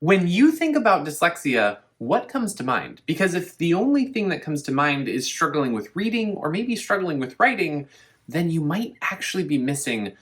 When you think about dyslexia, what comes to mind? Because if the only thing that comes to mind is struggling with reading or maybe struggling with writing, then you might actually be missing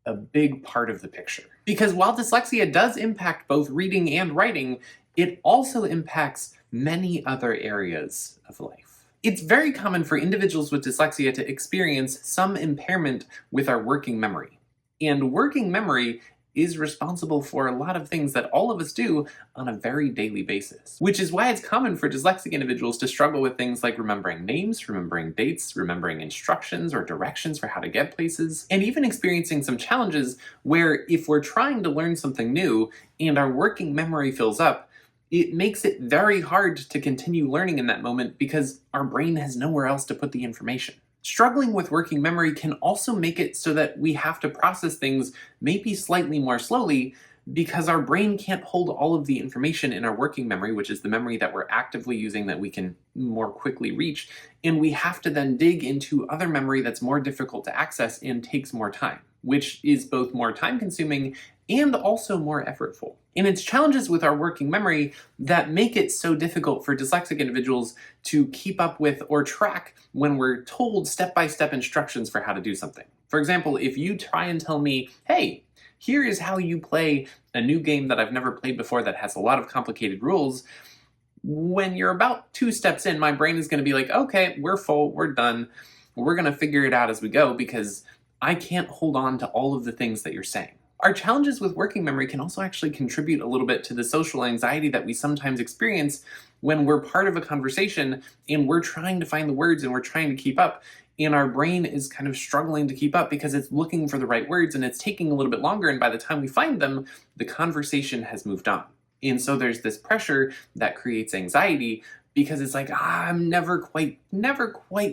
a big part of the picture. Because while dyslexia does impact both reading and writing, it also impacts many other areas of life. It's very common for individuals with dyslexia to experience some impairment with our working memory. And working memory is responsible for a lot of things that all of us do on a very daily basis. Which is why it's common for dyslexic individuals to struggle with things like remembering names, remembering dates, remembering instructions or directions for how to get places, and even experiencing some challenges where if we're trying to learn something new and our working memory fills up, it makes it very hard to continue learning in that moment because our brain has nowhere else to put the information. Struggling with working memory can also make it so that we have to process things maybe slightly more slowly because our brain can't hold all of the information in our working memory, which is the memory that we're actively using that we can more quickly reach, and we have to then dig into other memory that's more difficult to access and takes more time, which is both more time consuming and also more effortful. And it's challenges with our working memory that make it so difficult for dyslexic individuals to keep up with or track when we're told step-by-step instructions for how to do something. For example, if you try and tell me, hey, here is how you play a new game that I've never played before that has a lot of complicated rules, when you're about 2 steps in, my brain is going to be like, okay, we're full, we're done, we're going to figure it out as we go because I can't hold on to all of the things that you're saying. Our challenges with working memory can also actually contribute a little bit to the social anxiety that we sometimes experience when we're part of a conversation and we're trying to find the words and we're trying to keep up, and our brain is kind of struggling to keep up because it's looking for the right words and it's taking a little bit longer, and by the time we find them, the conversation has moved on. And so there's this pressure that creates anxiety because it's like, I'm never quite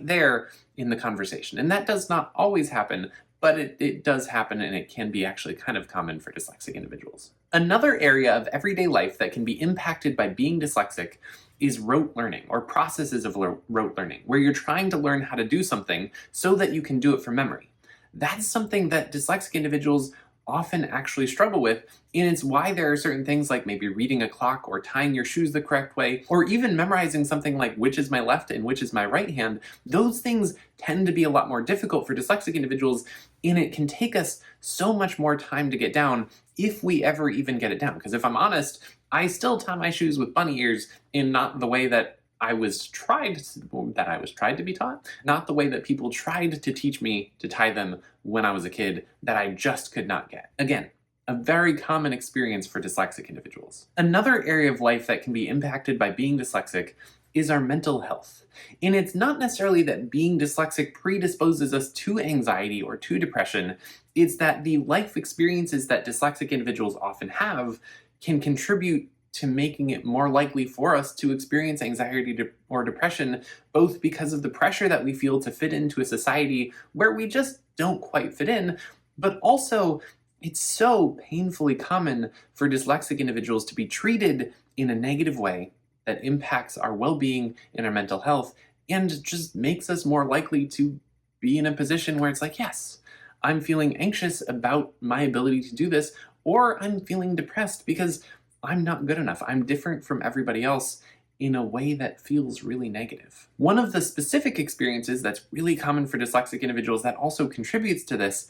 there in the conversation. And that does not always happen, but it does happen, and it can be actually kind of common for dyslexic individuals. Another area of everyday life that can be impacted by being dyslexic is rote learning, or processes of rote learning, where you're trying to learn how to do something so that you can do it from memory. That's something that dyslexic individuals often actually struggle with, and it's why there are certain things like maybe reading a clock or tying your shoes the correct way, or even memorizing something like which is my left and which is my right hand. Those things tend to be a lot more difficult for dyslexic individuals, and it can take us so much more time to get down if we ever even get it down. Because if I'm honest, I still tie my shoes with bunny ears in not the way that I was tried to be taught, not the way that people tried to teach me to tie them when I was a kid that I just could not get. Again, a very common experience for dyslexic individuals. Another area of life that can be impacted by being dyslexic is our mental health. And it's not necessarily that being dyslexic predisposes us to anxiety or to depression, it's that the life experiences that dyslexic individuals often have can contribute to making it more likely for us to experience anxiety or depression, both because of the pressure that we feel to fit into a society where we just don't quite fit in, but also it's so painfully common for dyslexic individuals to be treated in a negative way that impacts our well-being and our mental health and just makes us more likely to be in a position where it's like, yes, I'm feeling anxious about my ability to do this, or I'm feeling depressed because I'm not good enough. I'm different from everybody else in a way that feels really negative. One of the specific experiences that's really common for dyslexic individuals that also contributes to this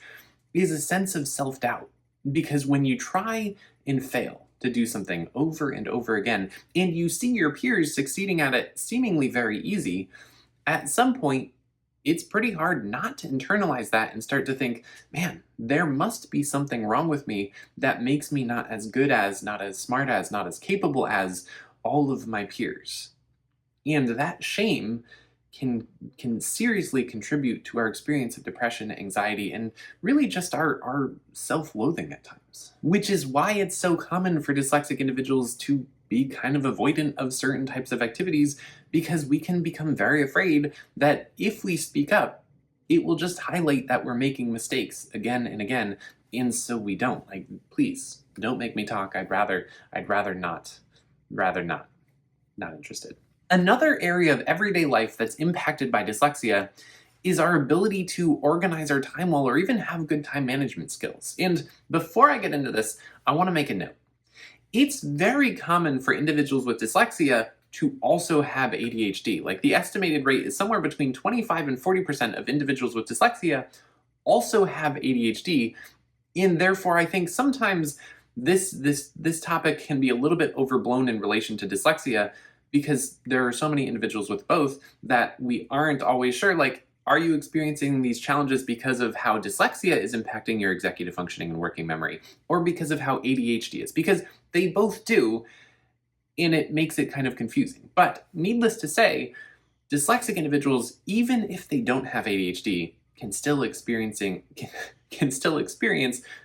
is a sense of self-doubt. Because when you try and fail to do something over and over again, and you see your peers succeeding at it seemingly very easy, at some point, it's pretty hard not to internalize that and start to think, man, there must be something wrong with me that makes me not as good as, not as smart as, not as capable as all of my peers. And that shame can seriously contribute to our experience of depression, anxiety, and really just our self-loathing at times. Which is why it's so common for dyslexic individuals to be kind of avoidant of certain types of activities, because we can become very afraid that if we speak up, it will just highlight that we're making mistakes again and again, and so we don't. Like, please, don't make me talk. I'd rather not. Not interested. Another area of everyday life that's impacted by dyslexia is our ability to organize our time well or even have good time management skills. And before I get into this, I want to make a note. It's very common for individuals with dyslexia to also have ADHD. Like, the estimated rate is somewhere between 25 and 40% of individuals with dyslexia also have ADHD. And therefore, I think sometimes this topic can be a little bit overblown in relation to dyslexia, because there are so many individuals with both that we aren't always sure, like, are you experiencing these challenges because of how dyslexia is impacting your executive functioning and working memory, or because of how ADHD is? Because they both do, and it makes it kind of confusing. But needless to say, dyslexic individuals, even if they don't have ADHD, can still experience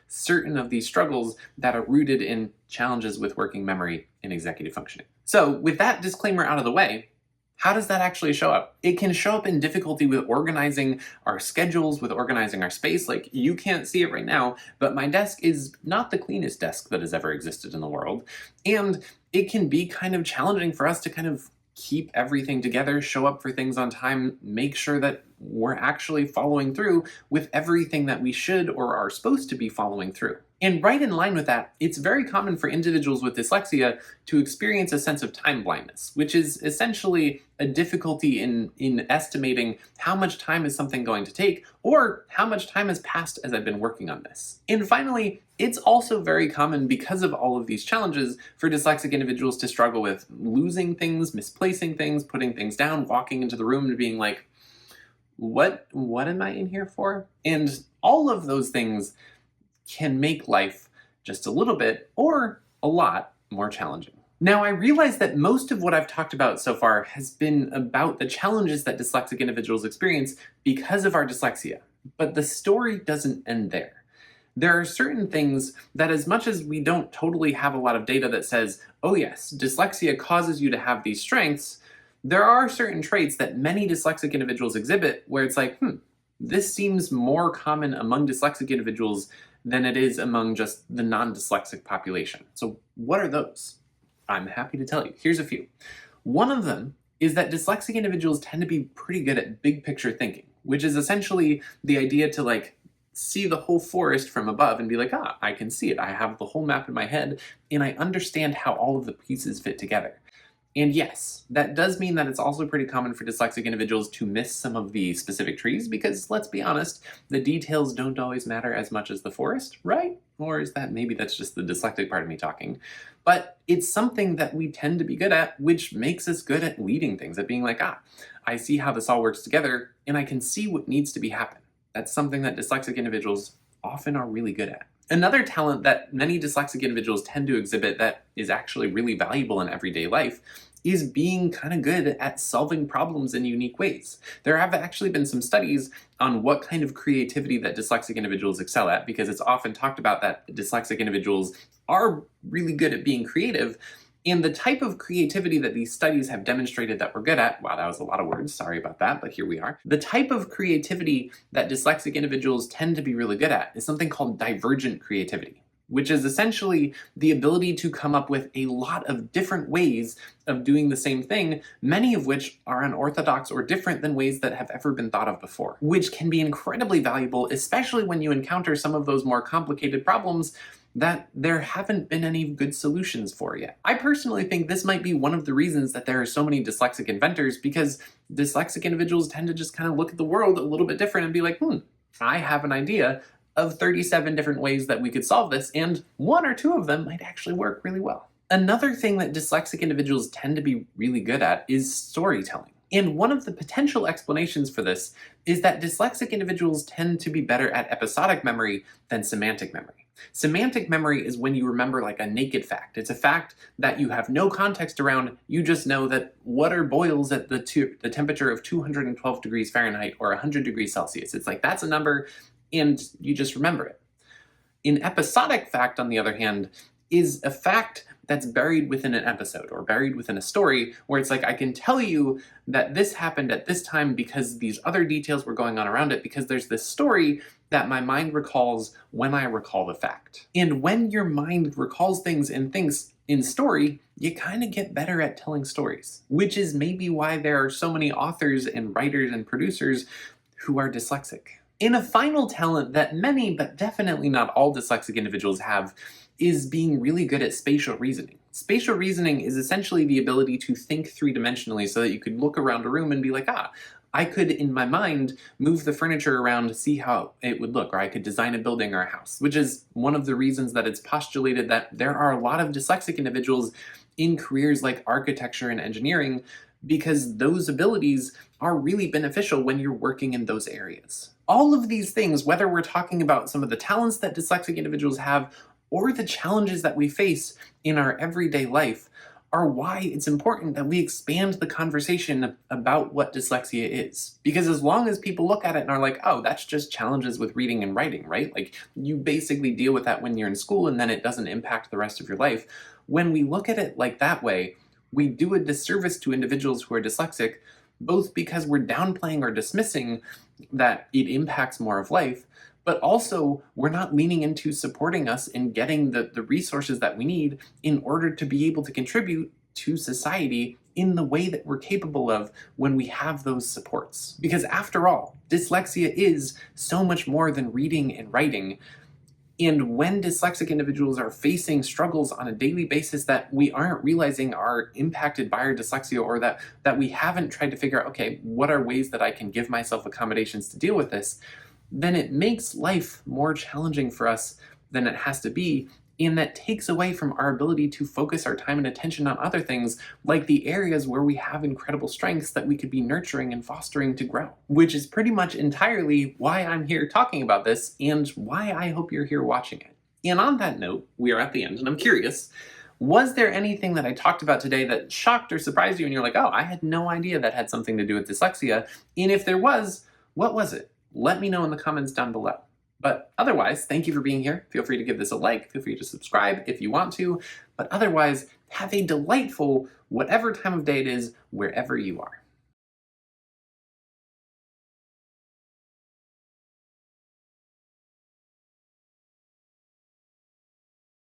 certain of these struggles that are rooted in challenges with working memory and executive functioning. So, with that disclaimer out of the way, how does that actually show up? It can show up in difficulty with organizing our schedules, with organizing our space. Like, you can't see it right now, but my desk is not the cleanest desk that has ever existed in the world. And it can be kind of challenging for us to kind of keep everything together, show up for things on time, make sure that we're actually following through with everything that we should or are supposed to be following through. And right in line with that, it's very common for individuals with dyslexia to experience a sense of time blindness, which is essentially a difficulty in estimating how much time is something going to take, or how much time has passed as I've been working on this. And finally, it's also very common, because of all of these challenges, for dyslexic individuals to struggle with losing things, misplacing things, putting things down, walking into the room and being like, what am I in here for? And all of those things can make life just a little bit, or a lot, more challenging. Now, I realize that most of what I've talked about so far has been about the challenges that dyslexic individuals experience because of our dyslexia, but the story doesn't end there. There are certain things that, as much as we don't totally have a lot of data that says, oh yes, dyslexia causes you to have these strengths, there are certain traits that many dyslexic individuals exhibit where it's like, this seems more common among dyslexic individuals than it is among just the non-dyslexic population. So what are those? I'm happy to tell you. Here's a few. One of them is that dyslexic individuals tend to be pretty good at big picture thinking, which is essentially the idea to, like, see the whole forest from above and be like, I can see it. I have the whole map in my head, and I understand how all of the pieces fit together. And yes, that does mean that it's also pretty common for dyslexic individuals to miss some of the specific trees, because, let's be honest, the details don't always matter as much as the forest, right? Or is that, maybe that's just the dyslexic part of me talking? But it's something that we tend to be good at, which makes us good at leading things, at being like, I see how this all works together, and I can see what needs to be happen. That's something that dyslexic individuals often are really good at. Another talent that many dyslexic individuals tend to exhibit that is actually really valuable in everyday life is being kind of good at solving problems in unique ways. There have actually been some studies on what kind of creativity that dyslexic individuals excel at, because it's often talked about that dyslexic individuals are really good at being creative. And the type of creativity that these studies have demonstrated that we're good at, wow, that was a lot of words, sorry about that, but here we are. The type of creativity that dyslexic individuals tend to be really good at is something called divergent creativity, which is essentially the ability to come up with a lot of different ways of doing the same thing, many of which are unorthodox or different than ways that have ever been thought of before, which can be incredibly valuable, especially when you encounter some of those more complicated problems that there haven't been any good solutions for yet. I personally think this might be one of the reasons that there are so many dyslexic inventors, because dyslexic individuals tend to just kind of look at the world a little bit different and be like, I have an idea of 37 different ways that we could solve this, and one or two of them might actually work really well. Another thing that dyslexic individuals tend to be really good at is storytelling. And one of the potential explanations for this is that dyslexic individuals tend to be better at episodic memory than semantic memory. Semantic memory is when you remember like a naked fact. It's a fact that you have no context around. You just know that water boils at the temperature of 212 degrees Fahrenheit or 100 degrees Celsius. It's like, that's a number, and you just remember it. An episodic fact, on the other hand, is a fact that's buried within an episode or buried within a story, where it's like, I can tell you that this happened at this time because these other details were going on around it, because there's this story that my mind recalls when I recall the fact. And when your mind recalls things and thinks in story, you kind of get better at telling stories, which is maybe why there are so many authors and writers and producers who are dyslexic. And a final talent that many, but definitely not all dyslexic individuals have is being really good at spatial reasoning. Spatial reasoning is essentially the ability to think three-dimensionally so that you could look around a room and be like, I could, in my mind, move the furniture around to see how it would look, or I could design a building or a house, which is one of the reasons that it's postulated that there are a lot of dyslexic individuals in careers like architecture and engineering, because those abilities are really beneficial when you're working in those areas. All of these things, whether we're talking about some of the talents that dyslexic individuals have or the challenges that we face in our everyday life, are why it's important that we expand the conversation about what dyslexia is. Because as long as people look at it and are like, oh, that's just challenges with reading and writing, right? Like, you basically deal with that when you're in school and then it doesn't impact the rest of your life. When we look at it like that way, we do a disservice to individuals who are dyslexic, both because we're downplaying or dismissing that it impacts more of life, but also we're not leaning into supporting us in getting the resources that we need in order to be able to contribute to society in the way that we're capable of when we have those supports. Because after all, dyslexia is so much more than reading and writing. And when dyslexic individuals are facing struggles on a daily basis that we aren't realizing are impacted by our dyslexia, or that we haven't tried to figure out, okay, what are ways that I can give myself accommodations to deal with this, then it makes life more challenging for us than it has to be, and that takes away from our ability to focus our time and attention on other things, like the areas where we have incredible strengths that we could be nurturing and fostering to grow. Which is pretty much entirely why I'm here talking about this, and why I hope you're here watching it. And on that note, we are at the end, and I'm curious, was there anything that I talked about today that shocked or surprised you, and you're like, oh, I had no idea that had something to do with dyslexia? And if there was, what was it? Let me know in the comments down below. But otherwise, thank you for being here. Feel free to give this a like, feel free to subscribe if you want to, but otherwise, have a delightful whatever time of day it is, wherever you are.